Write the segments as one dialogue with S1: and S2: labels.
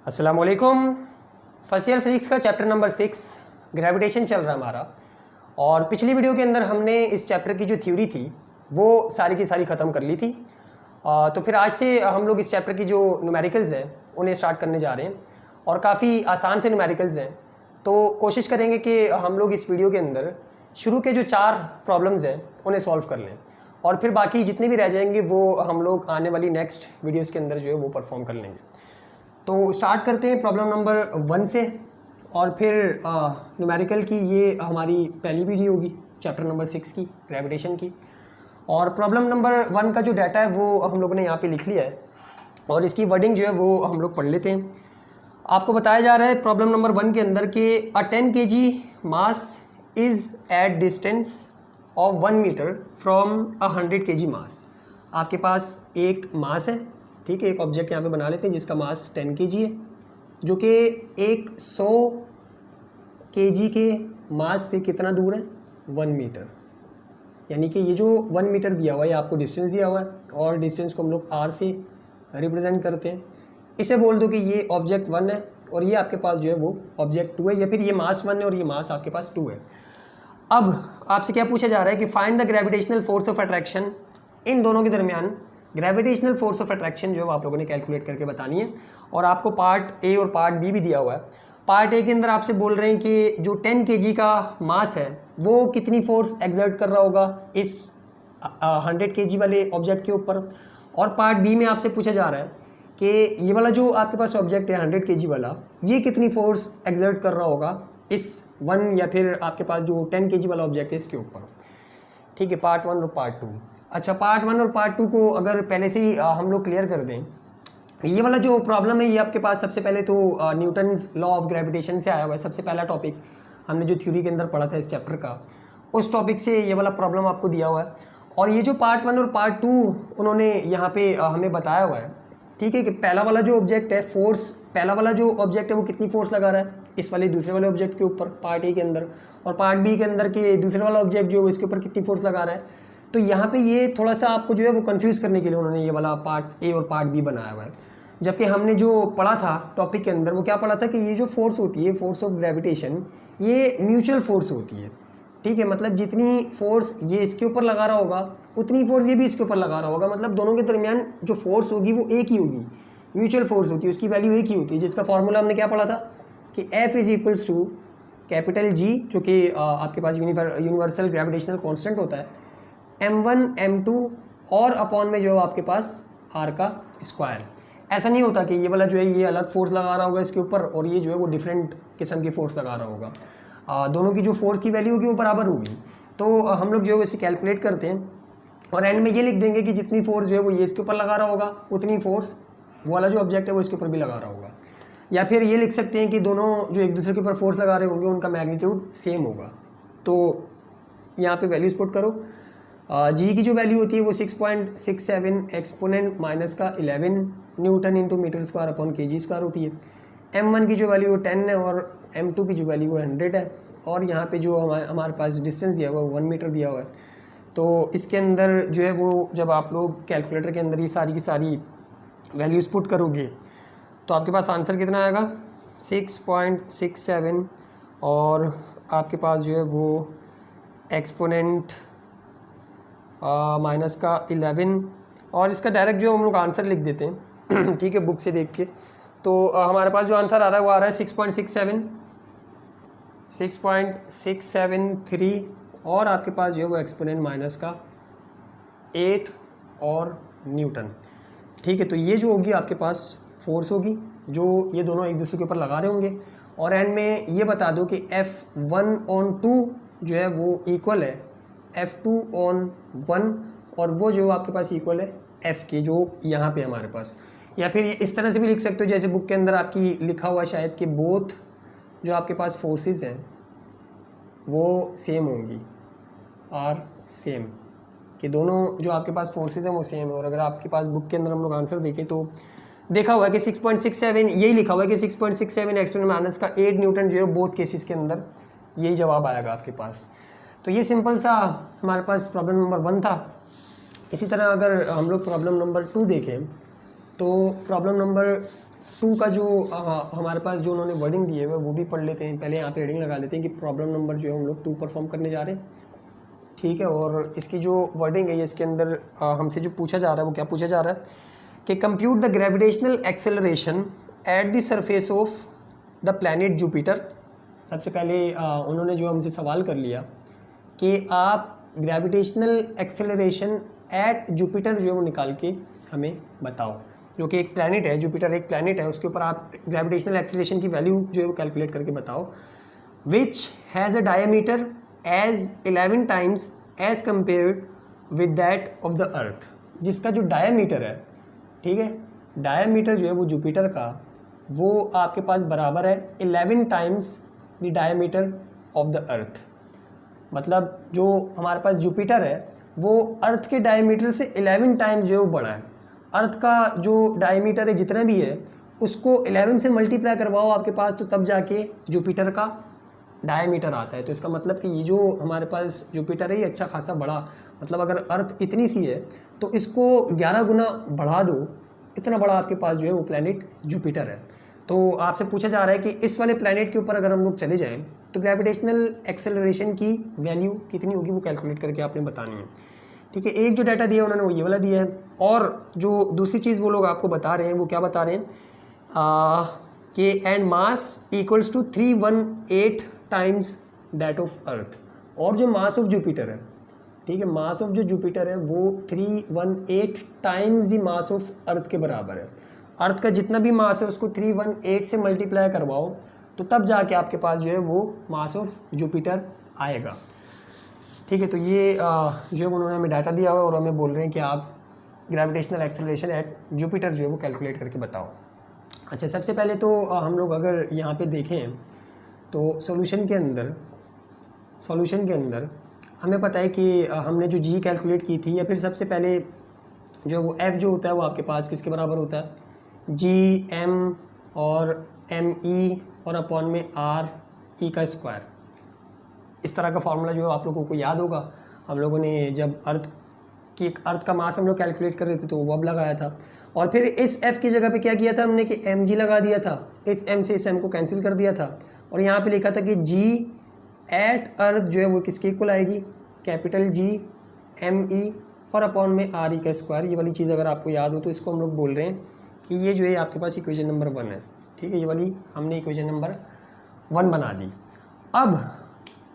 S1: अस्सलाम वालेकुम। First year physics का चैप्टर नंबर 6 ग्रेविटेशन चल रहा है हमारा। और पिछली वीडियो के अंदर हमने इस चैप्टर की जो थ्योरी थी वो सारी की सारी ख़त्म कर ली थी। तो फिर आज से हम लोग इस चैप्टर की जो न्यूमेरिकल्स हैं उन्हें स्टार्ट करने जा रहे हैं और काफ़ी आसान से न्यूमेरिकल्स हैं। तो कोशिश करेंगे कि हम लोग इस वीडियो के अंदर शुरू के जो 4 प्रॉब्लम्स हैं उन्हें सॉल्व कर लें और फिर बाकी जितने भी रह जाएंगे वो हम लोग आने वाली नेक्स्ट वीडियोज़ के अंदर जो है वो परफॉर्म कर लेंगे। तो स्टार्ट करते हैं प्रॉब्लम नंबर 1 से और फिर न्यूमेरिकल की ये हमारी पहली वीडियो होगी चैप्टर नंबर 6 की ग्रेविटेशन की। और प्रॉब्लम नंबर 1 का जो डाटा है वो हम लोगों ने यहाँ पे लिख लिया है और इसकी वर्डिंग जो है वो हम लोग पढ़ लेते हैं। आपको बताया जा रहा है प्रॉब्लम नंबर 1 के अंदर कि a 10 kg mass is at distance of 1 metre from a 100 kg mass. आपके पास एक मास है, ठीक है, एक ऑब्जेक्ट यहाँ पे बना लेते हैं जिसका मास 10 kg है, जो कि एक 100 kg के मास से कितना दूर है 1 मीटर। यानी कि ये जो 1 मीटर दिया हुआ है आपको डिस्टेंस दिया हुआ है और डिस्टेंस को हम लोग r से रिप्रेजेंट करते हैं। इसे बोल दो कि ये ऑब्जेक्ट 1 है और ये आपके पास जो है वो ऑब्जेक्ट 2 है, या फिर ये मास 1 है और ये मास आपके पास 2 है। अब आपसे क्या पूछा जा रहा है कि find the gravitational force of attraction. इन दोनों के दरमियान ग्रेविटेशनल फोर्स ऑफ अट्रैक्शन जो है आप लोगों ने कैलकुलेट करके बतानी है। और आपको पार्ट ए और पार्ट बी भी दिया हुआ है। पार्ट ए के अंदर आपसे बोल रहे हैं कि जो 10 kg का मास है वो कितनी फोर्स एक्सर्ट कर रहा होगा इस 100 kg वाले ऑब्जेक्ट के ऊपर। और पार्ट बी में आपसे पूछा जा रहा है कि ये वाला जो आपके पास ऑब्जेक्ट है 100 kg वाला, ये कितनी फोर्स एक्सर्ट कर रहा होगा इस 1 या फिर आपके पास जो 10 kg वाला ऑब्जेक्ट है इसके ऊपर। ठीक है, पार्ट 1 और पार्ट 2। अच्छा, पार्ट 1 और पार्ट 2 को अगर पहले से ही हम लोग क्लियर कर दें, ये वाला जो प्रॉब्लम है ये आपके पास सबसे पहले तो न्यूटन्स लॉ ऑफ ग्रेविटेशन से आया हुआ है। सबसे पहला टॉपिक हमने जो थ्योरी के अंदर पढ़ा था इस चैप्टर का, उस टॉपिक से ये वाला प्रॉब्लम आपको दिया हुआ है। और ये जो पार्ट 1 और पार्ट 2 उन्होंने यहाँ पे हमें बताया हुआ है, ठीक है, कि पहला वाला जो ऑब्जेक्ट है फोर्स, पहला वाला जो ऑब्जेक्ट है वो कितनी फोर्स लगा रहा है इस वाले दूसरे वाले ऑब्जेक्ट के ऊपर पार्ट ए के अंदर, और पार्ट बी के अंदर के दूसरे वाला ऑब्जेक्ट जो है इसके ऊपर कितनी फोर्स लगा रहा है। तो यहाँ पे ये थोड़ा सा आपको जो है वो कंफ्यूज करने के लिए उन्होंने ये वाला पार्ट ए और पार्ट बी बनाया हुआ है। जबकि हमने जो पढ़ा था टॉपिक के अंदर वो क्या पढ़ा था कि ये जो फोर्स होती है, फोर्स ऑफ ग्रेविटेशन, ये म्यूचुअल फोर्स होती है। ठीक है, मतलब जितनी फोर्स ये इसके ऊपर लगा रहा होगा उतनी फोर्स ये भी इसके ऊपर लगा रहा होगा। मतलब दोनों के दरमियान जो फोर्स होगी वो एक ही होगी, म्यूचुअल फोर्स होती है, उसकी वैल्यू एक ही होती है, जिसका फॉर्मूला हमने क्या पढ़ा था कि F is equals to capital G, जो कि आपके पास यूनिवर्सल ग्रेविटेशनल कॉन्स्टेंट होता है, M1 M2 और अपॉन में जो है आपके पास R का स्क्वायर। ऐसा नहीं होता कि ये वाला जो है ये अलग फोर्स लगा रहा होगा इसके ऊपर और ये जो है वो डिफरेंट किस्म की फोर्स लगा रहा होगा। दोनों की जो फोर्स की वैल्यू होगी वो बराबर होगी। तो हम लोग जो है इसे कैलकुलेट करते हैं और एंड में ये लिख देंगे कि जितनी फोर्स जो है वो ये इसके ऊपर लगा रहा होगा उतनी फोर्स वो वाला जो ऑब्जेक्ट है वो इसके ऊपर भी लगा रहा होगा। या फिर ये लिख सकते हैं कि दोनों जो एक दूसरे के ऊपर फोर्स लगा रहे होंगे उनका मैग्नीट्यूड सेम होगा। तो यहाँ पे वैल्यूज पुट करो। जी की जो वैल्यू होती है वो 6.67 एक्सपोनेंट माइनस का 11 newton into metre square upon kg square होती है। M1 की जो वैल्यू वो 10 है और M2 की जो वैल्यू वो 100 है। और यहाँ पे जो हमारे पास डिस्टेंस दिया हुआ है 1 मीटर दिया हुआ है। तो इसके अंदर जो है वो जब आप लोग कैलकुलेटर के अंदर ये सारी की सारी वैल्यूज़ पुट करोगे तो आपके पास आंसर कितना आएगा 6.67 और आपके पास जो है वो एक्सपोनेंट माइनस का 11 और इसका डायरेक्ट जो हम लोग आंसर लिख देते हैं ठीक है, बुक से देख के। तो हमारे पास जो आंसर आ रहा है वो आ रहा है 6.73 और आपके पास जो है वो एक्सपोनेंट माइनस का 8 और न्यूटन। ठीक है, तो ये जो होगी आपके पास फोर्स होगी जो ये दोनों एक दूसरे के ऊपर लगा रहे होंगे। और एंड में ये बता दो कि F1/2 जो है वो इक्वल है F2/1 और वो जो आपके पास इक्वल है F के, जो यहाँ पे हमारे पास। या फिर इस तरह से भी लिख सकते हो जैसे बुक के अंदर आपकी लिखा हुआ शायद कि बोथ जो आपके पास फोर्सेस हैं वो सेम होंगी, आर सेम, कि दोनों जो आपके पास फोर्सेस हैं वो सेम है। और अगर आपके पास बुक के अंदर हम लोग आंसर देखें तो देखा हुआ है कि 6.67 यही लिखा हुआ है कि 6.67 एक्सपोनेंट माइनस का 8 न्यूटन जो है बोथ केसेस के अंदर यही जवाब आएगा आपके पास। तो ये सिंपल सा हमारे पास प्रॉब्लम नंबर 1 था। इसी तरह अगर हम लोग प्रॉब्लम नंबर 2 देखें तो प्रॉब्लम नंबर 2 का जो हमारे पास जो उन्होंने वर्डिंग दी है वो भी पढ़ लेते हैं। पहले यहाँ पे हेडिंग लगा लेते हैं कि प्रॉब्लम नंबर जो है हम लोग 2 परफॉर्म करने जा रहे हैं, ठीक है। और इसकी जो वर्डिंग है इसके अंदर हमसे जो पूछा जा रहा है वो क्या पूछा जा रहा है कि compute the gravitational acceleration eight the surface of the planet Jupiter. सबसे पहले उन्होंने जो हमसे सवाल कर लिया कि आप ग्रेविटेशनल एक्सेलरेशन एट जुपिटर जो है वो निकाल के हमें बताओ, जो कि एक प्लैनेट है, जुपिटर एक प्लैनेट है, उसके ऊपर आप ग्रेविटेशनल एक्सेलरेशन की वैल्यू जो है वो कैलकुलेट करके बताओ। Which has a diameter as 11 times as compared with that of the earth. जिसका जो डायमीटर है, ठीक है, डायमीटर जो है वो जुपिटर का वो आपके पास बराबर है 11 times the diameter of the अर्थ। मतलब जो हमारे पास जुपिटर है वो अर्थ के डायमीटर से 11 टाइम्स जो है वो बड़ा है। अर्थ का जो डायमीटर है जितना भी है उसको 11 से मल्टीप्लाई करवाओ आपके पास, तो तब जाके जुपिटर का डायमीटर आता है। तो इसका मतलब कि ये जो हमारे पास जुपिटर है ये अच्छा खासा बड़ा, मतलब अगर अर्थ इतनी सी है तो इसको 11 गुना बढ़ा दो, इतना बड़ा आपके पास जो है वो प्लैनेट जुपिटर है। तो आपसे पूछा जा रहा है कि इस वाले प्लैनेट के ऊपर अगर हम लोग चले जाएं तो ग्रेविटेशनल एक्सेलरेशन की वैल्यू कितनी होगी वो कैलकुलेट करके आपने बतानी है, ठीक है। एक जो डाटा दिया उन्होंने वो ये वाला दिया है, और जो दूसरी चीज़ वो लोग आपको बता रहे हैं वो क्या बता रहे हैं कि and mass equals to 318 times that of earth. और जो मास ऑफ जुपिटर है, ठीक है, मास ऑफ जो जुपिटर है वो 318 times the mass of earth के बराबर है। अर्थ का जितना भी मास है उसको 318 से मल्टीप्लाई करवाओ, तो तब जाके आपके पास जो है वो मास ऑफ जुपिटर आएगा, ठीक है। तो ये जो है उन्होंने हमें डाटा दिया हुआ और हमें बोल रहे हैं कि आप ग्रेविटेशनल एक्सेलरेशन एट जुपिटर जो है वो कैलकुलेट करके बताओ। अच्छा, सबसे पहले तो हम लोग अगर यहाँ पे देखें तो सॉल्यूशन के अंदर हमें पता है कि हमने जो जी कैलकुलेट की थी, या फिर सबसे पहले जो वो एफ़ जो होता है वो आपके पास किसके बराबर होता है, जी एम और एम ई और अपॉन में आर ई का स्क्वायर। इस तरह का फार्मूला जो है आप लोगों को याद होगा। हम लोगों ने जब अर्थ का मास हम लोग कैलकुलेट कर रहे थे तो वो अब लगाया था, और फिर इस एफ़ की जगह पे क्या किया था हमने कि एम जी लगा दिया था, इस एम से इस एम को कैंसिल कर दिया था, और यहाँ पे लिखा था कि जी एट अर्थ जो है वो किसके इक्वल आएगी, कैपिटल जी एम ई और अपॉन में आर ई का स्क्वायर। ये वाली चीज़ अगर आपको याद हो तो इसको हम लोग बोल रहे हैं कि ये जो है आपके पास इक्वेशन नंबर 1 है, ठीक है। ये वाली हमने इक्वेशन नंबर 1 बना दी। अब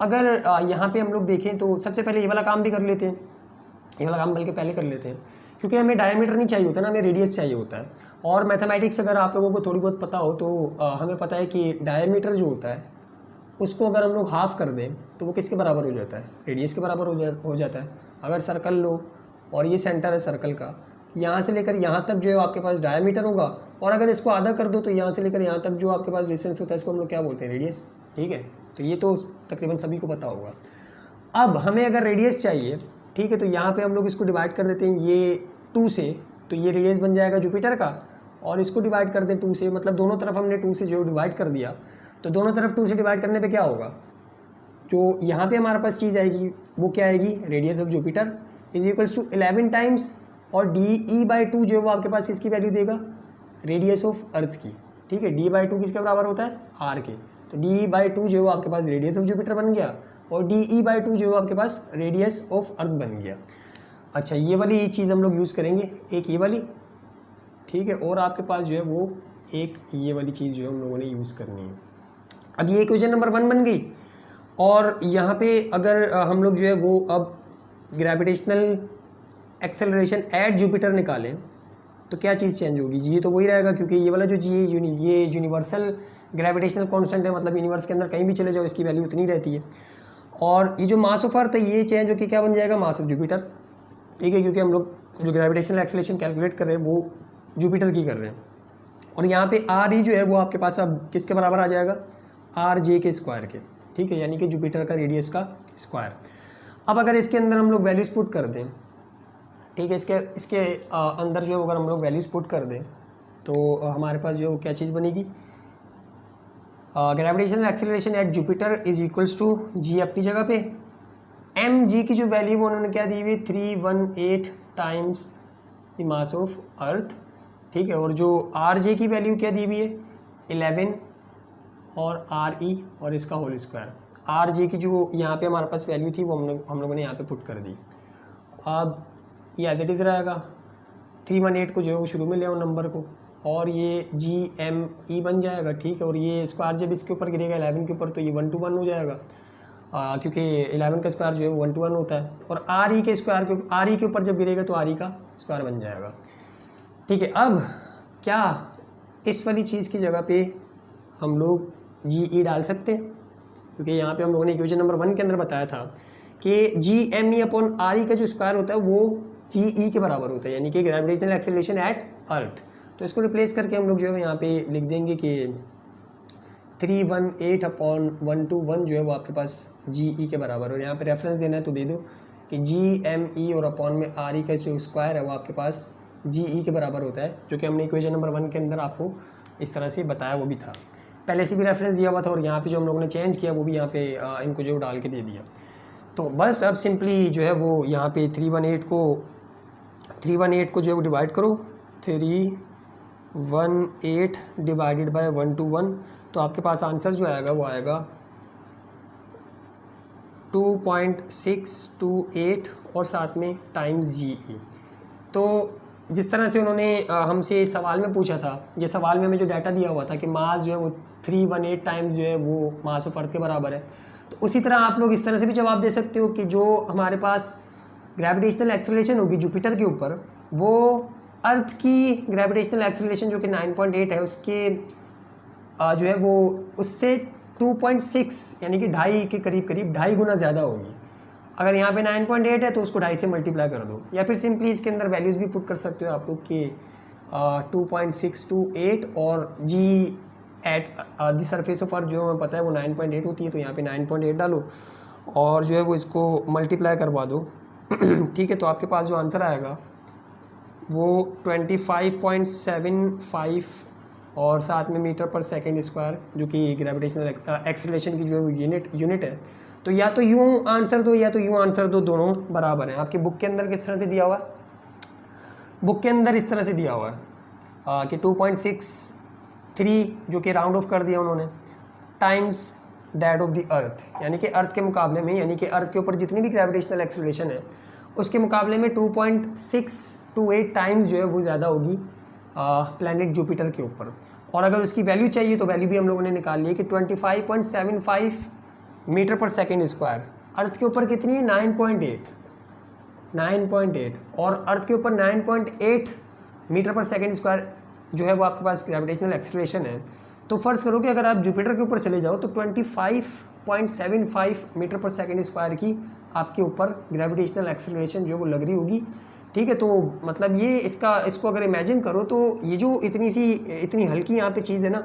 S1: अगर यहाँ पे हम लोग देखें तो सबसे पहले ये वाला काम भी कर लेते हैं, ये वाला काम बल्कि पहले कर लेते हैं, क्योंकि हमें डायमीटर नहीं चाहिए होता ना, हमें रेडियस चाहिए होता है। और मैथमेटिक्स अगर आप लोगों को थोड़ी बहुत पता हो तो हमें पता है कि डायमीटर जो होता है उसको अगर हम लोग हाफ़ कर दें तो वो किसके बराबर हो जाता है, रेडियस के बराबर हो जाता है। अगर सर्कल लो और ये सेंटर है सर्कल का, यहाँ से लेकर यहाँ तक जो है आपके पास डायमीटर होगा, और अगर इसको आधा कर दो तो यहाँ से लेकर यहाँ तक जो आपके पास डिस्टेंस होता है इसको हम लोग क्या बोलते हैं, रेडियस, ठीक है। तो ये तो तकरीबन सभी को पता होगा। अब हमें अगर रेडियस चाहिए, ठीक है, तो यहाँ पे हम लोग इसको डिवाइड कर देते हैं ये 2 से, तो ये रेडियस बन जाएगा जुपिटर का, और इसको डिवाइड कर दें 2 से, मतलब दोनों तरफ हमने 2 से जो डिवाइड कर दिया, तो दोनों तरफ 2 से डिवाइड करने पे क्या होगा, जो यहाँ पे हमारे पास चीज़ आएगी वो क्या आएगी, radius of Jupiter is equals to 11 times, और DE/2 जो है वो आपके पास इसकी वैल्यू देगा, रेडियस ऑफ अर्थ की, ठीक है। D/2 किसके बराबर होता है, R के, तो DE/2 जो है वो आपके पास रेडियस ऑफ जुपिटर बन गया, और DE/2 जो है आपके पास रेडियस ऑफ अर्थ बन गया। अच्छा, ये वाली चीज़ हम लोग यूज़ करेंगे, एक ये वाली, ठीक है, और आपके पास जो है वो एक ये वाली चीज़ जो है हम लोगों ने यूज़ करनी है। अब ये इक्वेशन नंबर 1 बन गई, और यहाँ पे अगर हम लोग जो है वो अब ग्रेविटेशनल एक्सेलरेशन एट जुपिटर निकालें तो क्या चीज़ चेंज होगी, जी तो वही रहेगा, क्योंकि ये वाला जो जी ये यूनिवर्सल ग्रेविटेशनल कांस्टेंट है, मतलब यूनिवर्स के अंदर कहीं भी चले जाओ इसकी वैल्यू उतनी रहती है। और ये जो मास ऑफ अर्थ है ये चेंज होकर क्या बन जाएगा, मास ऑफ जुपिटर, ठीक है, क्योंकि हम लोग जो ग्रेविटेशनल एक्सेलरेशन कैलकुलेट कर रहे हैं वो जुपिटर की कर रहे हैं। और यहाँ पे आर ई जो है वो आपके पास अब किसके बराबर आ जाएगा, आर जे के स्क्वायर के, ठीक है, यानी कि जुपिटर का रेडियस का स्क्वायर। अब अगर इसके अंदर हम लोग वैल्यूज पुट कर दें, ठीक है, इसके अंदर जो अगर हम लोग वैल्यूज पुट कर दें तो हमारे पास जो क्या चीज़ बनेगी, gravitational acceleration at Jupiter is equals to G अपनी जगह पे, एम जी की जो वैल्यू वो उन्होंने क्या दी हुई 318 टाइम्स द मास ऑफ अर्थ, ठीक है। और जो आर जे की वैल्यू क्या दी हुई है 11 और आर ई और इसका होल स्क्वायर। आर जे की जो यहाँ पे हमारे पास वैल्यू थी वो हम लोगों ने यहाँ पे पुट कर दी। अब ये एज इट इज़ रहेगा 318 को जो है वो शुरू में ले आओ नंबर को, और ये जी एम ई बन जाएगा, ठीक है। और ये स्क्वायर जब इसके ऊपर गिरेगा 11 के ऊपर तो ये 1 to 1 हो जाएगा, क्योंकि 11 का स्क्वायर जो है वो 1 to 1 होता है। और आर ई के स्क्वायर के आर ई के ऊपर जब गिरेगा तो आर ई का स्क्वायर बन जाएगा, ठीक है। अब क्या इस वाली चीज़ की जगह पे हम लोग जी ई डाल सकते हैं, क्योंकि यहाँ पे हम लोगों ने इक्वेशन नंबर 1 के अंदर बताया था कि G M E upon R E का जो स्क्वायर होता है वो जी ई के बराबर होता है, यानी कि ग्रेविटेशनल एक्सेलरेशन एट अर्थ। तो इसको रिप्लेस करके हम लोग जो है यहाँ पे लिख देंगे कि 318 अपॉन 121 जो है वो आपके पास जी ई के बराबर। और यहाँ पे रेफरेंस देना है तो दे दो कि जी एम ई और अपॉन में आर ई का जो स्क्वायर है वो आपके पास जी ई के बराबर होता है, जो कि हमने इक्वेशन नंबर 1 के अंदर आपको इस तरह से बताया वो भी था, पहले से भी रेफरेंस दिया हुआ था। और यहाँ पे जो हम लोगों ने चेंज किया वो भी यहाँ पे इनको जो डाल के दे दिया। तो बस अब सिंपली जो है वो यहाँ पे 318 को जो है वो डिवाइड करो 318 डिवाइडेड बाय 121, तो आपके पास आंसर जो आएगा वो आएगा 2.628 और साथ में टाइम्स जी ई। तो जिस तरह से उन्होंने हमसे सवाल में पूछा था, ये सवाल में हमें जो डाटा दिया हुआ था कि मास जो है वो 318 टाइम्स जो है वो मास ऑफ अर्थ के बराबर है, तो उसी तरह आप लोग इस तरह से भी जवाब दे सकते हो कि जो हमारे पास ग्रेविटेशनल एक्सेलरेशन होगी जुपिटर के ऊपर, वो अर्थ की ग्रेविटेशनल एक्सेलरेशन जो कि 9.8 है उसके जो है वो उससे 2.6 यानी कि 2.5 के करीब 2.5 गुना ज़्यादा होगी। अगर यहाँ पे 9.8 है तो उसको 2.5 से मल्टीप्लाई कर दो, या फिर सिंपली इसके अंदर वैल्यूज़ भी पुट कर सकते हो आप लोग कि 2.628 और G at the surface of earth जो हमें पता है वो 9.8 होती है, तो यहाँ पे 9.8 डालो और जो है वो इसको मल्टीप्लाई करवा दो ठीक है। तो आपके पास जो आंसर आएगा वो 25.75 और साथ में मीटर पर सेकेंड स्क्वायर, जो कि ग्रेविटेशनल एक्सेलरेशन की जो यूनिट है। तो या तो यूँ आंसर दो या तो यूँ आंसर दो, दोनों बराबर हैं। आपकी बुक के अंदर किस तरह से दिया हुआ है, बुक के अंदर इस तरह से दिया हुआ है कि 2.63 जो कि राउंड ऑफ कर दिया उन्होंने टाइम्स दैट ऑफ द अर्थ, यानी कि अर्थ के मुकाबले में, यानी कि अर्थ के ऊपर जितनी भी ग्रेविटेशनल एक्सेलरेशन है उसके मुकाबले में 2.628 टाइम्स जो है वो ज़्यादा होगी प्लैनेट जुपिटर के ऊपर। और अगर उसकी वैल्यू चाहिए तो वैल्यू भी हम लोगों ने निकाल ली है कि 25.75 मीटर पर सेकेंड स्क्वायर। अर्थ के ऊपर कितनी है 9.8 और अर्थ के ऊपर 9.8 मीटर पर सेकेंड स्क्वायर जो है वो आपके पास ग्रेविटेशनल एक्सेलरेशन है। तो फ़र्ज़ करो कि अगर आप जुपिटर के ऊपर चले जाओ तो 25.75 मीटर पर सेकेंड स्क्वायर की आपके ऊपर ग्रेविटेशनल एक्सेलरेशन जो है वो लग रही होगी, ठीक है। तो मतलब ये इसको अगर इमेजिन करो तो ये जो इतनी हल्की यहाँ पे चीज़ है ना,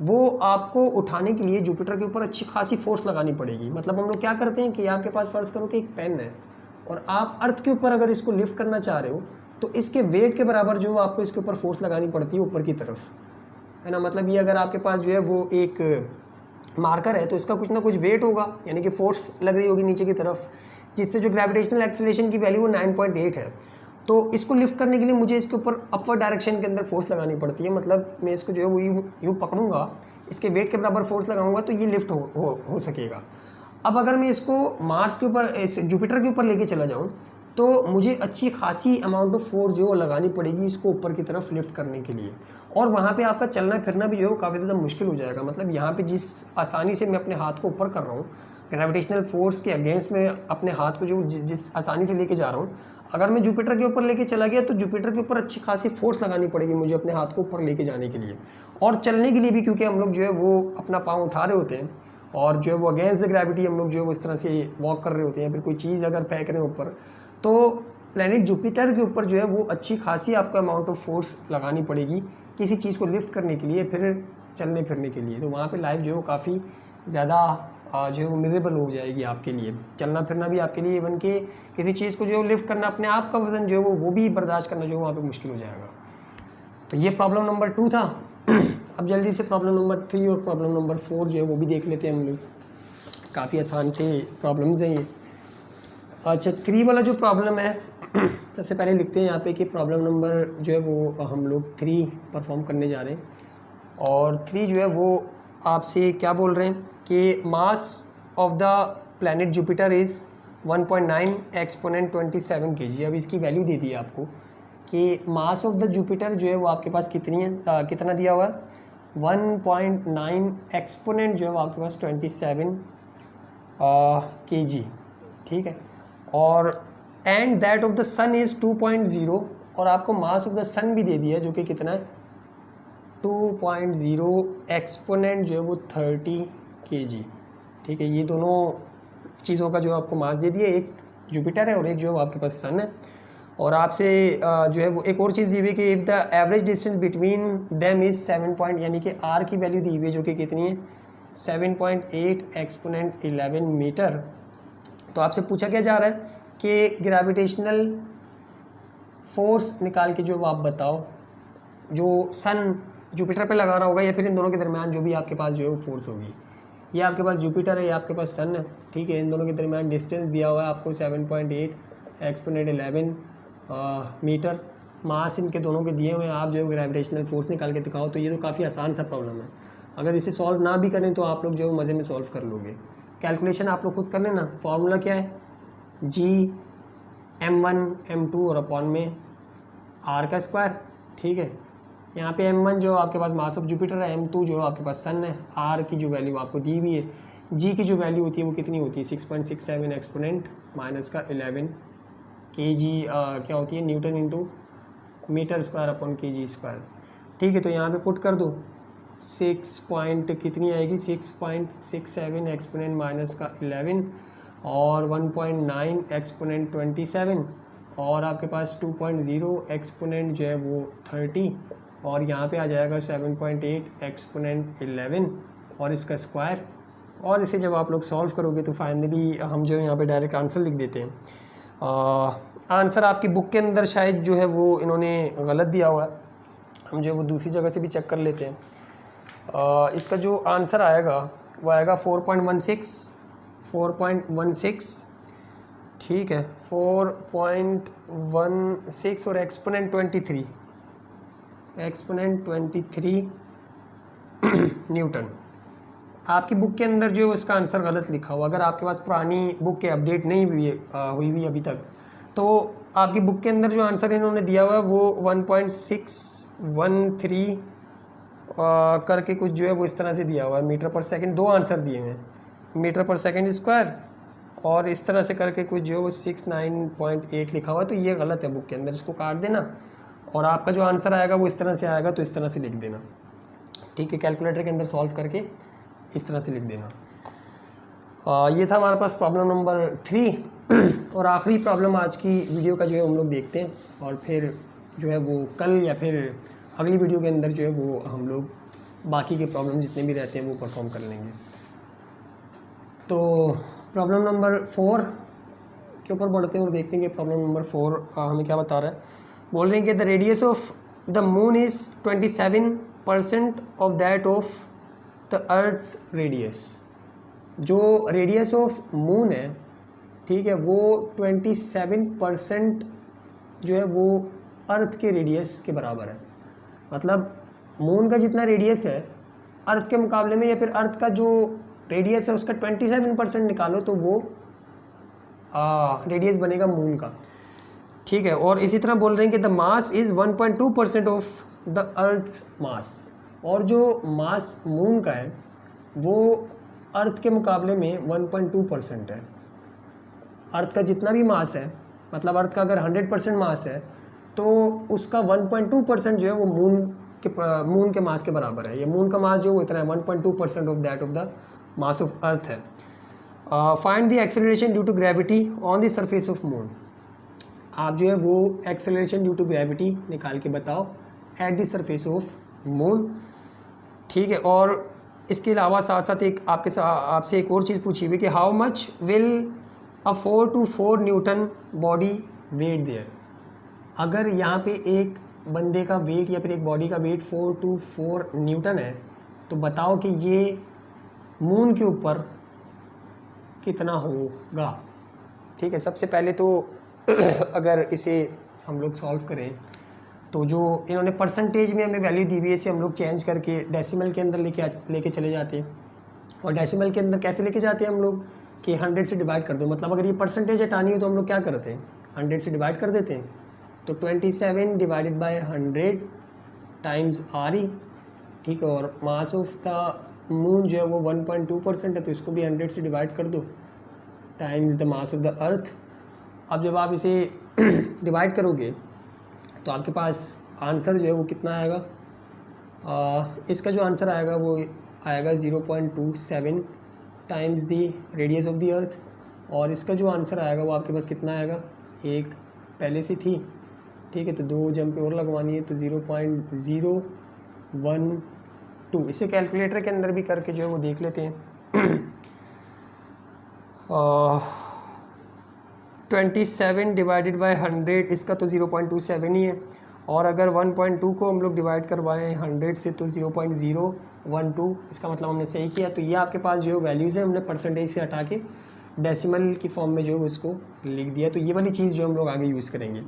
S1: वो आपको उठाने के लिए जुपिटर के ऊपर अच्छी खासी फोर्स लगानी पड़ेगी। मतलब हम लोग क्या करते हैं कि आपके पास फ़र्ज़ करो कि एक पेन है और आप अर्थ के ऊपर अगर इसको लिफ्ट करना चाह रहे हो तो इसके वेट के बराबर जो आपको इसके ऊपर फोर्स लगानी पड़ती है ऊपर की तरफ, है ना। मतलब ये अगर आपके पास जो है वो एक मार्कर है तो इसका कुछ ना कुछ वेट होगा, यानी कि फोर्स लग रही होगी नीचे की तरफ, जिससे जो ग्रेविटेशनल एक्सेलरेशन की वैल्यू वो 9.8 है। तो इसको लिफ्ट करने के लिए मुझे इसके ऊपर अपवर्ड डायरेक्शन के अंदर फोर्स लगानी पड़ती है। मतलब मैं इसको जो है वो यूँ पकड़ूंगा, इसके वेट के बराबर फोर्स लगाऊंगा तो ये लिफ्ट हो सकेगा। अब अगर मैं इसको मार्स के ऊपर, इस जुपिटर के ऊपर लेके चला जाऊँ तो मुझे अच्छी खासी अमाउंट ऑफ फोर्स जो है वो लगानी पड़ेगी इसको ऊपर की तरफ लिफ्ट करने के लिए, और वहाँ पे आपका चलना फिरना भी जो है वो काफ़ी ज़्यादा मुश्किल हो जाएगा। मतलब यहाँ पे जिस आसानी से मैं अपने हाथ को ऊपर कर रहा हूँ ग्रेविटेशनल फोर्स के अगेंस्ट में अपने हाथ को जो जिस आसानी से लेके जा रहा हूँ, अगर मैं जुपिटर के ऊपर लेके चला गया तो जुपिटर के ऊपर अच्छी खासी फोर्स लगानी पड़ेगी मुझे अपने हाथ को ऊपर लेके जाने के लिए और चलने के लिए भी, क्योंकि हम लोग जो है वो अपना पाँव उठा रहे होते हैं और जो है वो अगेंस्ट द ग्रेविटी हम लोग जो है वो इस तरह से वॉक कर रहे होते हैं, फिर कोई चीज़ अगर फेंक रहे हैं ऊपर, तो प्लैनेट जुपिटर के ऊपर जो है वो अच्छी खासी आपको अमाउंट ऑफ फोर्स लगानी पड़ेगी किसी चीज़ को लिफ्ट करने के लिए, फिर चलने फिरने के लिए। तो वहाँ पे लाइफ जो है वो काफ़ी ज़्यादा जो है वो मिजेबल हो जाएगी आपके लिए, चलना फिरना भी आपके लिए, इवन के किसी चीज़ को जो है लिफ्ट करना, अपने आप का वजन जो है वो भी बर्दाश्त करना जो है वहाँ पे मुश्किल हो जाएगा। तो ये प्रॉब्लम नंबर 2 था। अब जल्दी से प्रॉब्लम नंबर 3 और प्रॉब्लम नंबर 4 जो है वो भी देख लेते हैं हम लोग। काफ़ी आसान से प्रॉब्लम्स हैं ये। अच्छा, 3 वाला जो प्रॉब्लम है सबसे पहले लिखते हैं यहाँ पे कि प्रॉब्लम नंबर जो है वो हम लोग 3 परफॉर्म करने जा रहे हैं। और 3 जो है वो आपसे क्या बोल रहे हैं कि mass of the planet Jupiter is 1.9 exponent 27 kg। अब इसकी वैल्यू दे दी है आपको कि मास ऑफ द जुपिटर जो है वो आपके पास कितनी है, कितना दिया हुआ है 1.9 एक्सपोनेंट जो है वो आपके पास 27 kg, ठीक है। और and that of the sun is 2.0, और आपको मास ऑफ द सन भी दे दिया है जो कि कितना है 2.0 एक्सपोनेंट जो है वो 30 kg, ठीक है। ये दोनों चीज़ों का जो आपको मास दे दिया, एक जुपिटर है और एक जो है वो आपके पास सन है। और आपसे जो है वो एक और चीज़ दी हुई है कि if the average distance between them is 7 point, यानी कि आर की वैल्यू दी हुई है जो कि कितनी है 7.8 एक्सपोनेंट 11 मीटर। तो आपसे पूछा क्या जा रहा है कि ग्रेविटेशनल फोर्स निकाल के जो आप बताओ, जो सन जुपिटर पे लगा रहा होगा या फिर इन दोनों के दरमियान जो भी आपके पास जो है वो फोर्स होगी। ये आपके पास जुपिटर है, ये आपके पास सन है, ठीक है। इन दोनों के दरमियान डिस्टेंस दिया हुआ है आपको 7.8 एक्सपोनेंट 11 मीटर। मास इनके दोनों के दिए हुए हैं, आप जो है ग्रेविटेशनल फोर्स निकाल के दिखाओ। तो ये तो काफ़ी आसान सा प्रॉब्लम है, अगर इसे सॉल्व ना भी करें तो आप लोग जो है मज़े में सॉल्व कर लोगे। कैलकुलेशन आप लोग खुद कर लेना। फार्मूला क्या है जी m1 m2 और अपॉन में r का स्क्वायर, ठीक है। यहाँ पे m1 जो आपके पास मास ऑफ जुपिटर है, m2 जो आपके पास सन है, r की जो वैल्यू आपको दी हुई है, g की जो वैल्यू होती है वो कितनी होती है 6.67 एक्सपोनेंट माइनस का 11 kg क्या होती है newton into metre square upon kg square, ठीक है। तो यहाँ पे पुट कर दो 6 पॉइंट कितनी आएगी 6.67 एक्सपोनेंट माइनस का 11 और 1.9 एक्सपोनेंट 27 और आपके पास 2.0 एक्सपोनेंट जो है वो 30 और यहाँ पे आ जाएगा 7.8 एक्सपोनेंट 11 और इसका स्क्वायर। और इसे जब आप लोग सॉल्व करोगे तो फाइनली हम जो यहाँ पे डायरेक्ट आंसर लिख देते हैं। आंसर आपकी बुक के अंदर शायद जो है वो इन्होंने गलत दिया हुआ है, हम जो है वो दूसरी जगह से भी चेक कर लेते हैं। इसका जो आंसर आएगा वो आएगा 4.16, ठीक है 4.16 और एक्सपोनेंट 23 न्यूटन। आपकी बुक के अंदर जो है उसका आंसर गलत लिखा हुआ। अगर आपके पास पुरानी बुक के अपडेट नहीं हुई अभी तक, तो आपकी बुक के अंदर जो आंसर इन्होंने दिया हुआ है वो 1.613 करके कुछ जो है वो इस तरह से दिया हुआ है मीटर पर सेकंड। दो आंसर दिए हैं मीटर पर सेकंड स्क्वायर और इस तरह से करके कुछ जो है वो 69.8 लिखा हुआ है। तो ये गलत है बुक के अंदर, इसको काट देना और आपका जो आंसर आएगा वो इस तरह से आएगा, तो इस तरह से लिख देना, ठीक है। कैलकुलेटर के अंदर सॉल्व करके इस तरह से लिख देना। ये था हमारे पास प्रॉब्लम नंबर 3 और आखिरी प्रॉब्लम आज की वीडियो का जो है हम लोग देखते हैं और फिर जो है वो कल या फिर अगली वीडियो के अंदर जो है वो हम लोग बाकी के प्रॉब्लम जितने भी रहते हैं वो परफॉर्म कर लेंगे। तो प्रॉब्लम नंबर 4 के ऊपर बढ़ते हैं और देखते हैं कि प्रॉब्लम नंबर 4 हमें क्या बता रहा है। बोल रहे हैं कि the radius of the moon is 27% of that of the earth's radius. जो रेडियस ऑफ मून है, ठीक है, वो 27% जो है वो अर्थ के रेडियस के बराबर है। मतलब मून का जितना रेडियस है अर्थ के मुकाबले में, या फिर अर्थ का जो रेडियस है उसका 27% निकालो तो वो रेडियस बनेगा मून का, ठीक है। और इसी तरह बोल रहे हैं कि the mass is 1.2% of the earth's mass. और जो मास मून का है वो अर्थ के मुकाबले में 1.2% है। अर्थ का जितना भी मास है, मतलब अर्थ का अगर 100% मास है तो उसका 1.2% जो है वो मून के मास के बराबर है। ये मून का मास जो वो इतना है 1.2% of that of the mass of earth है। Find the acceleration due to gravity on the surface of moon. आप जो है वो एक्सेलरेशन ड्यू टू ग्रेविटी निकाल के बताओ eight the surface of moon, ठीक है। और इसके अलावा साथ साथ आपसे एक और चीज़ पूछी हुई कि how much will a 4 to 4 newton body weight there. अगर यहाँ पे एक बंदे का वेट या फिर एक बॉडी का वेट 4 to 4 न्यूटन है तो बताओ कि ये मून के ऊपर कितना होगा, ठीक है। सबसे पहले तो अगर इसे हम लोग सॉल्व करें तो जो इन्होंने परसेंटेज में हमें वैल्यू दी हुई है इसे हम लोग चेंज करके डेसिमल के अंदर लेके चले जाते हैं। और डेसिमल के अंदर कैसे लेके जाते हैं हम लोग कि 100 से डिवाइड कर दो, मतलब अगर ये परसेंटेज हटानी हो तो हम लोग क्या करते हैं 100 से डिवाइड कर देते हैं। तो 27 divided by 100 times R E, ठीक है। और मास ऑफ द मून जो है वो 1.2% है, तो इसको भी 100 से डिवाइड कर दो times the mass of the अर्थ। अब जब आप इसे डिवाइड करोगे तो आपके पास आंसर जो है वो कितना आएगा, इसका जो आंसर आएगा वो आएगा 0.27 times the radius of the earth. और इसका जो आंसर आएगा वो आपके पास कितना आएगा, एक पहले से थी, ठीक है, तो 2 जंप और लगवानी है, तो 0.012। इसे कैलकुलेटर के अंदर भी करके जो है वो देख लेते हैं। 27 डिवाइडेड बाय 100, इसका तो 0.27 ही है। और अगर 1.2 को हम लोग डिवाइड करवाएं 100 से तो 0.012, इसका मतलब हमने सही किया। तो ये आपके पास जो वैल्यूज़ है हमने परसेंटेज से हटा के डेसिमल की फॉर्म में जो है उसको लिख दिया। तो ये वाली चीज़ जो हम लोग आगे यूज़ करेंगे।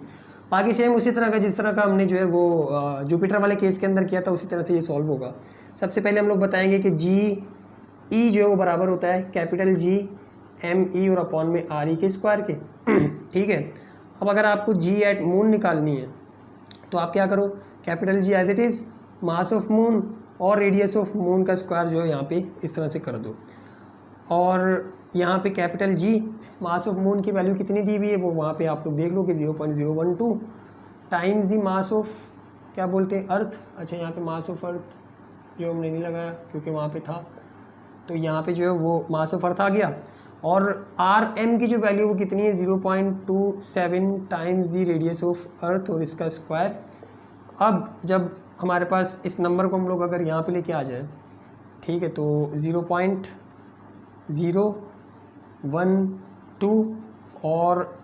S1: बाकी सेम उसी तरह का जिस तरह का हमने जो है वो जुपिटर वाले केस के अंदर किया था उसी तरह से ये सॉल्व होगा। सबसे पहले हम लोग बताएंगे कि जी ई जो है वो बराबर होता है कैपिटल जी एम ई और अपॉन में आर ई के स्क्वायर के, ठीक है। अब अगर आपको जी एट मून निकालनी है तो आप क्या करो, capital G as it is mass of moon और रेडियस ऑफ मून का स्क्वायर जो है यहाँ पे इस तरह से कर दो। और यहाँ पे capital G mass of moon की वैल्यू कितनी दी हुई है वो वहाँ पे आप लोग देख लो कि 0.012 टाइम्स दी मास ऑफ क्या बोलते हैं अर्थ। अच्छा, यहाँ पे मास ऑफ अर्थ जो हमने नहीं लगाया क्योंकि वहाँ पे था, तो यहाँ पे जो है वो मास ऑफ अर्थ आ गया। और आर एम की जो वैल्यू वो कितनी है 0.27 times the radius of earth और इसका स्क्वायर। अब जब हमारे पास इस नंबर को हम लोग अगर यहाँ पे लेके आ जाए, ठीक है, तो 0.012 और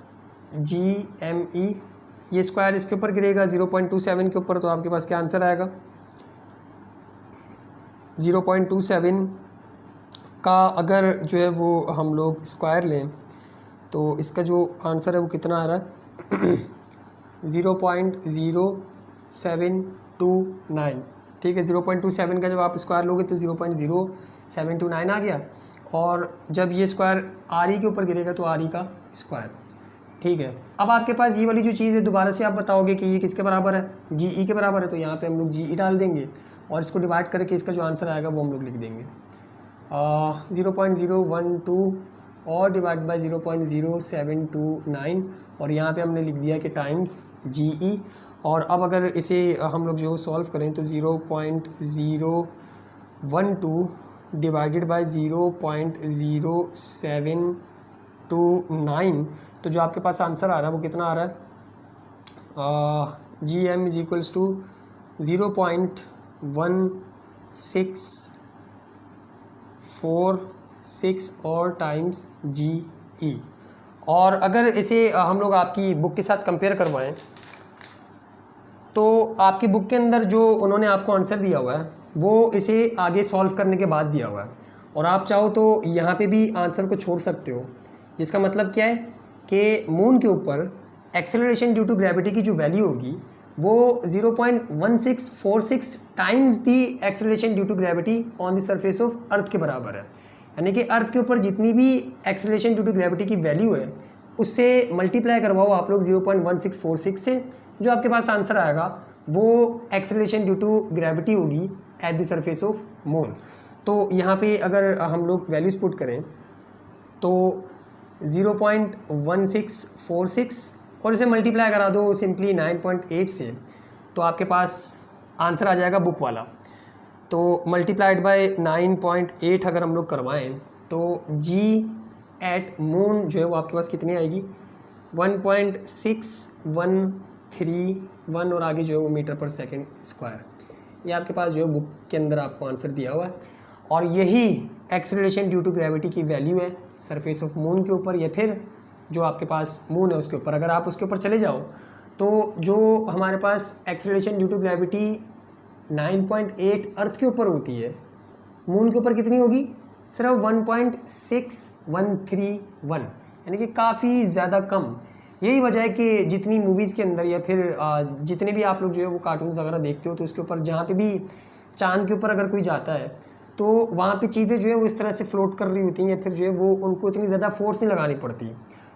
S1: जी एम ई ये स्क्वायर इसके ऊपर गिरेगा 0.27 के ऊपर, तो आपके पास क्या आंसर आएगा 0.27 का अगर जो है वो हम लोग स्क्वायर लें तो इसका जो आंसर है वो कितना आ रहा है 0.0729, ठीक है। 0.27 का जब आप स्क्वायर लोगे तो 0.0729 आ गया। और जब ये स्क्वायर आर ई के ऊपर गिरेगा तो आर ई का स्क्वायर, ठीक है। अब आपके पास ये वाली जो चीज़ है दोबारा से आप बताओगे कि ये किसके बराबर है, जी ई के बराबर है, तो यहाँ पे हम लोग जी ई डाल देंगे और इसको डिवाइड करके इसका जो आंसर आएगा वो हम लोग लिख देंगे 0.012 और डिवाइड बाय 0.0729 और यहाँ पे हमने लिख दिया कि टाइम्स जी ई। और अब अगर इसे हम लोग जो सॉल्व करें तो 0.012 डिवाइडेड बाय 0.0729, तो जो आपके पास आंसर आ रहा है वो कितना आ रहा है G M is equals to 0.1646 और टाइम्स जी ई। और अगर इसे हम लोग आपकी बुक के साथ कंपेयर करवाएं तो आपकी बुक के अंदर जो उन्होंने आपको आंसर दिया हुआ है वो इसे आगे सॉल्व करने के बाद दिया हुआ है, और आप चाहो तो यहाँ पे भी आंसर को छोड़ सकते हो। जिसका मतलब क्या है कि मून के ऊपर एक्सेलरेशन ड्यू टू ग्रेविटी की जो वैल्यू होगी वो 0.1646 times the acceleration due to gravity on the surface of earth के बराबर है। यानी कि अर्थ के ऊपर जितनी भी एक्सेलरेशन ड्यू टू ग्रेविटी की वैल्यू है उससे मल्टीप्लाई करवाओ आप लोग 0.1646 से, जो आपके पास आंसर आएगा वो एक्सेलरेशन ड्यू टू ग्रेविटी होगी eight the surface of moon. तो यहाँ पे अगर हम लोग वैल्यूज़ पुट करें तो 0.1646 और इसे मल्टीप्लाई करा दो सिंपली 9.8 से, तो आपके पास आंसर आ जाएगा बुक वाला। तो मल्टीप्लाइड बाय 9.8 अगर हम लोग करवाएं तो जी एट मून जो है वो आपके पास कितनी आएगी 1.6131 और आगे जो है वो मीटर पर सेकेंड स्क्वायर। ये आपके पास जो है बुक के अंदर आपको आंसर दिया हुआ है। और यही एक्सेलरेशन ड्यू टू ग्रेविटी की वैल्यू है सरफेस ऑफ मून के ऊपर, या फिर जो आपके पास मून है उसके ऊपर। अगर आप उसके ऊपर चले जाओ तो जो हमारे पास एक्सेलरेशन ड्यू टू ग्रेविटी 9.8 अर्थ के ऊपर होती है, मून के ऊपर कितनी होगी सिर्फ 1.6131, यानी कि काफ़ी ज़्यादा कम। यही वजह है कि जितनी मूवीज़ के अंदर या फिर जितने भी आप लोग जो है वो कार्टून्स वगैरह देखते हो, तो उसके ऊपर जहाँ पे भी चांद के ऊपर अगर कोई जाता है तो वहाँ पे चीज़ें जो है वो इस तरह से फ्लोट कर रही होती हैं, या फिर जो है वो उनको इतनी ज़्यादा फोर्स नहीं लगानी पड़ती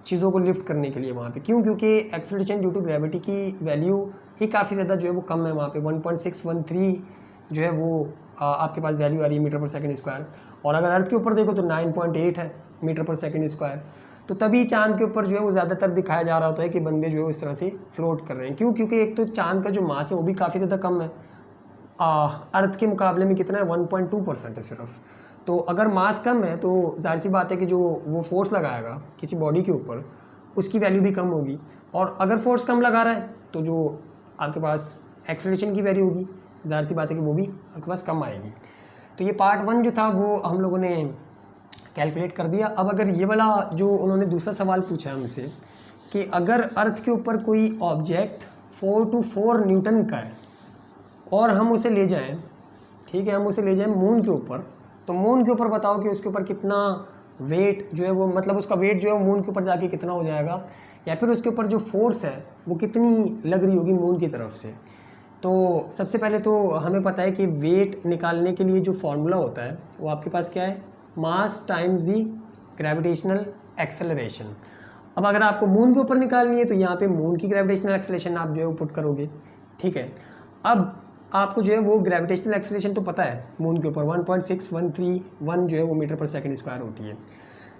S1: चीज़ों को लिफ्ट करने के लिए वहाँ पे। क्यों? क्योंकि एक्सेलरेशन ड्यू टू ग्रेविटी की वैल्यू ही काफ़ी ज़्यादा जो है वो कम है वहाँ पे। 1.613 जो है वो आपके पास वैल्यू आ रही है मीटर पर सेकंड स्क्वायर, और अगर अर्थ के ऊपर देखो तो 9.8 है मीटर पर सेकंड स्क्वायर। तो तभी चांद के ऊपर जो है वो ज़्यादातर दिखाया जा रहा होता है कि बंदे जो है इस तरह से फ्लोट कर रहे हैं। क्यों? क्योंकि एक तो चांद का जो मास है वो भी काफ़ी ज़्यादा कम है, अर्थ के मुकाबले में कितना है 1.2% है सिर्फ। तो अगर मास कम है तो जाहिर सी बात है कि जो वो फोर्स लगाएगा किसी बॉडी के ऊपर उसकी वैल्यू भी कम होगी, और अगर फोर्स कम लगा रहा है तो जो आपके पास एक्सेलरेशन की वैल्यू होगी जाहिर सी बात है कि वो भी आपके पास कम आएगी। तो ये पार्ट 1 जो था वो हम लोगों ने कैलकुलेट कर दिया। अब अगर ये वाला जो उन्होंने दूसरा सवाल पूछा हमसे कि अगर अर्थ के ऊपर कोई ऑब्जेक्ट 4 to 4 न्यूटन का है और हम उसे ले जाएं, ठीक है, हम उसे ले जाएं मून के ऊपर, तो मून के ऊपर बताओ कि उसके ऊपर कितना वेट जो है वो, मतलब उसका वेट जो है मून के ऊपर जाके कितना हो जाएगा, या फिर उसके ऊपर जो फोर्स है वो कितनी लग रही होगी मून की तरफ से। तो सबसे पहले तो हमें पता है कि वेट निकालने के लिए जो फॉर्मूला होता है वो आपके पास क्या है, मास टाइम्स दी ग्रेविटेशनल एक्सेलरेशन। अब अगर आपको मून के ऊपर निकालनी है तो यहाँ पे मून की ग्रेविटेशनल एक्सेलरेशन आप जो है वो पुट करोगे, ठीक है। अब आपको जो है वो ग्रेविटेशनल एक्सेलरेशन तो पता है मून के ऊपर 1.6131 जो है वो मीटर पर सेकंड स्क्वायर होती है।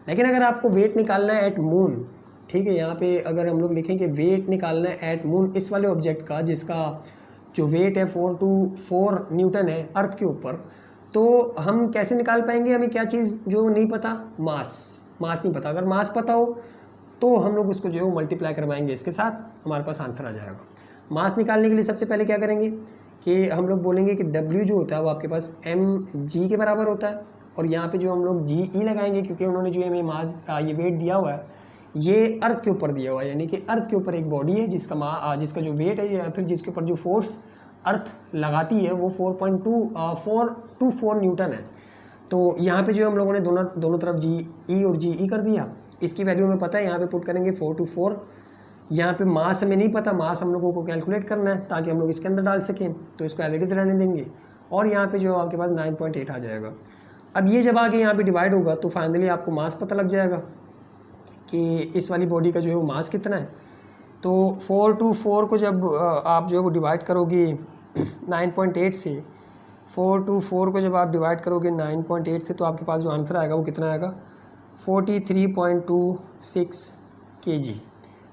S1: लेकिन अगर आपको वेट निकालना है एट मून, ठीक है, यहाँ पे अगर हम लोग लिखें कि वेट निकालना है एट मून इस वाले ऑब्जेक्ट का जिसका जो वेट है 4 to 4 न्यूटन है अर्थ के ऊपर, तो हम कैसे निकाल पाएंगे? हमें क्या चीज़ जो नहीं पता, मास नहीं पता। अगर मास पता हो तो हम लोग उसको जो है वो मल्टीप्लाई करवाएंगे इसके साथ, हमारे पास आंसर आ जाएगा। मास निकालने के लिए सबसे पहले क्या करेंगे कि हम लोग बोलेंगे कि W जो होता है वो आपके पास mg के बराबर होता है, और यहाँ पे जो हम लोग GE लगाएंगे क्योंकि उन्होंने जो हमें मास ये वेट दिया हुआ है ये अर्थ के ऊपर दिया हुआ है, यानी कि अर्थ के ऊपर एक बॉडी है जिसका जो वेट है या फिर जिसके ऊपर जो फोर्स अर्थ लगाती है वो 4 न्यूटन है। तो यहाँ पे जो हम लोगों ने दोनों तरफ GE और GE कर दिया। इसकी वैल्यू हमें पता है, यहाँ पे पुट करेंगे 4 to 4। यहाँ पे मास हमें नहीं पता, मास हम लोगों को कैलकुलेट करना है ताकि हम लोग इसके अंदर डाल सकें, तो इसको एज इट इज़ रहने देंगे, और यहाँ पे जो आपके पास 9.8 आ जाएगा। अब ये जब आगे यहाँ पे डिवाइड होगा तो फाइनली आपको मास पता लग जाएगा कि इस वाली बॉडी का जो है वो मास कितना है। तो 4 to 4 को जब आप जो है वो डिवाइड करोगे 9.8 से, 4 to 4 को जब आप डिवाइड करोगे 9.8 से, तो आपके पास जो आंसर आएगा वो कितना आएगा, 43.26 kg।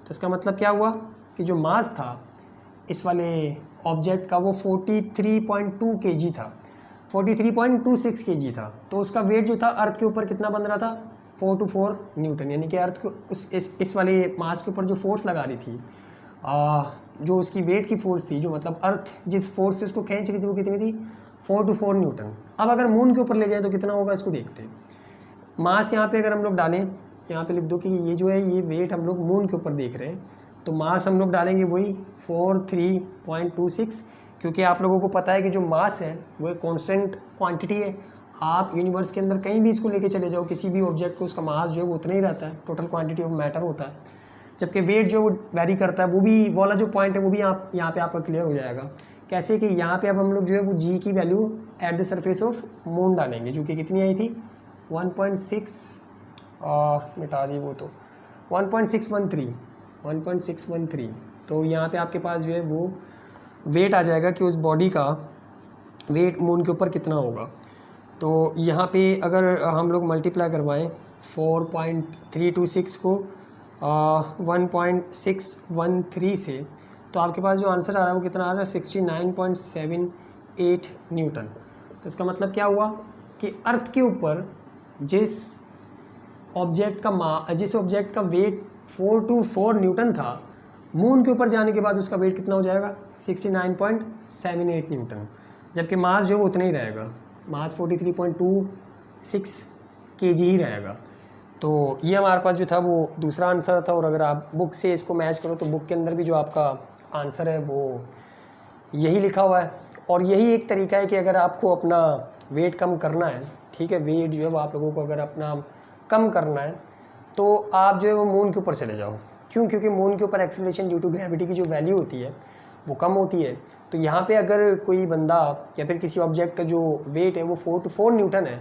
S1: तो इसका मतलब क्या हुआ कि जो मास था इस वाले ऑब्जेक्ट का वो 43.2 kg था, 43.26 kg था। तो उसका वेट जो था अर्थ के ऊपर कितना बन रहा था, 4 to 4 न्यूटन, यानी कि अर्थ को इस वाले मास के ऊपर जो फोर्स लगा रही थी, जो उसकी वेट की फोर्स थी, जो मतलब अर्थ जिस फोर्स से उसको खींच रही थी वो कितनी थी, 4 to 4 न्यूटन। अब अगर मून के ऊपर ले जाए तो कितना होगा इसको देखते हैं। मास यहाँ पे अगर हम लोग डालें, यहाँ पे लिख दो कि ये जो है ये वेट हम लोग मून के ऊपर देख रहे हैं, तो मास हम लोग डालेंगे वही 43.26, क्योंकि आप लोगों को पता है कि जो मास है वो एक कॉन्स्टेंट क्वांटिटी है। आप यूनिवर्स के अंदर कहीं भी इसको लेके चले जाओ, किसी भी ऑब्जेक्ट को, उसका मास जो है वो उतना ही रहता है, टोटल क्वांटिटी ऑफ मैटर होता है, जबकि वेट जो वेरी करता है। वो भी वाला जो पॉइंट है वो भी यहाँ पे आपका क्लियर हो जाएगा। कैसे कि यहाँ पे अब हम लोग जो है वो जी की value eight the surface of moon डालेंगे, जो कि कितनी आई थी 1.6 मिटा दी वो, तो 1.613। तो यहाँ पे आपके पास जो है वो वेट आ जाएगा कि उस बॉडी का वेट मून के ऊपर कितना होगा। तो यहाँ पे अगर हम लोग मल्टीप्लाई करवाएं 4.326 को 1.613 से, तो आपके पास जो आंसर आ रहा है वो कितना आ रहा है 69.78 न्यूटन। तो इसका मतलब क्या हुआ कि अर्थ के ऊपर जिस ऑब्जेक्ट का वेट 4 to 4 न्यूटन था, मून के ऊपर जाने के बाद उसका वेट कितना हो जाएगा 69.78 न्यूटन, जबकि मास जो है उतना ही रहेगा, मास 43.26 kg ही रहेगा। तो ये हमारे पास जो था वो दूसरा आंसर था। और अगर आप बुक से इसको मैच करो तो बुक के अंदर भी जो आपका आंसर है वो यही लिखा हुआ है। और यही एक तरीका है कि अगर आपको अपना वेट कम करना है, ठीक है, वेट जो है वो आप लोगों को अगर अपना कम करना है तो आप जो है वो मून के ऊपर चले जाओ। क्यों? क्योंकि मून के ऊपर एक्सेलरेशन ड्यू टू ग्रेविटी की जो वैल्यू होती है वो कम होती है। तो यहाँ पे अगर कोई बंदा या फिर किसी ऑब्जेक्ट का जो वेट है वो 4 to 4 न्यूटन है,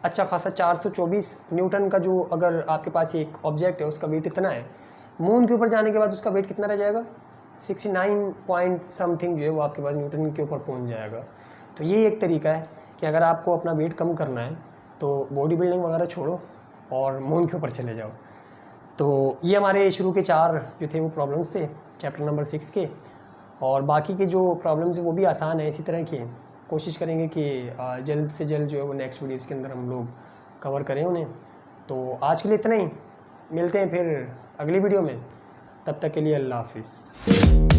S1: अच्छा खासा 424 न्यूटन का जो अगर आपके पास एक ऑब्जेक्ट है उसका वेट इतना है, मून के ऊपर जाने के बाद उसका वेट कितना रह जाएगा? 69 पॉइंट समथिंग जो है वो आपके पास न्यूटन के ऊपर पहुँच जाएगा। तो ये एक तरीका है कि अगर आपको अपना वेट कम करना है तो बॉडी बिल्डिंग वगैरह छोड़ो और मून के ऊपर चले जाओ। तो ये हमारे शुरू के 4 जो थे वो प्रॉब्लम्स थे चैप्टर नंबर 6 के, और बाकी के जो प्रॉब्लम्स हैं वो भी आसान है इसी तरह के। कोशिश करेंगे कि जल्द से जल्द जो है वो नेक्स्ट वीडियोज़ के अंदर हम लोग कवर करें उन्हें। तो आज के लिए इतना ही, मिलते हैं फिर अगली वीडियो में, तब तक के लिए अल्लाह हाफिज़।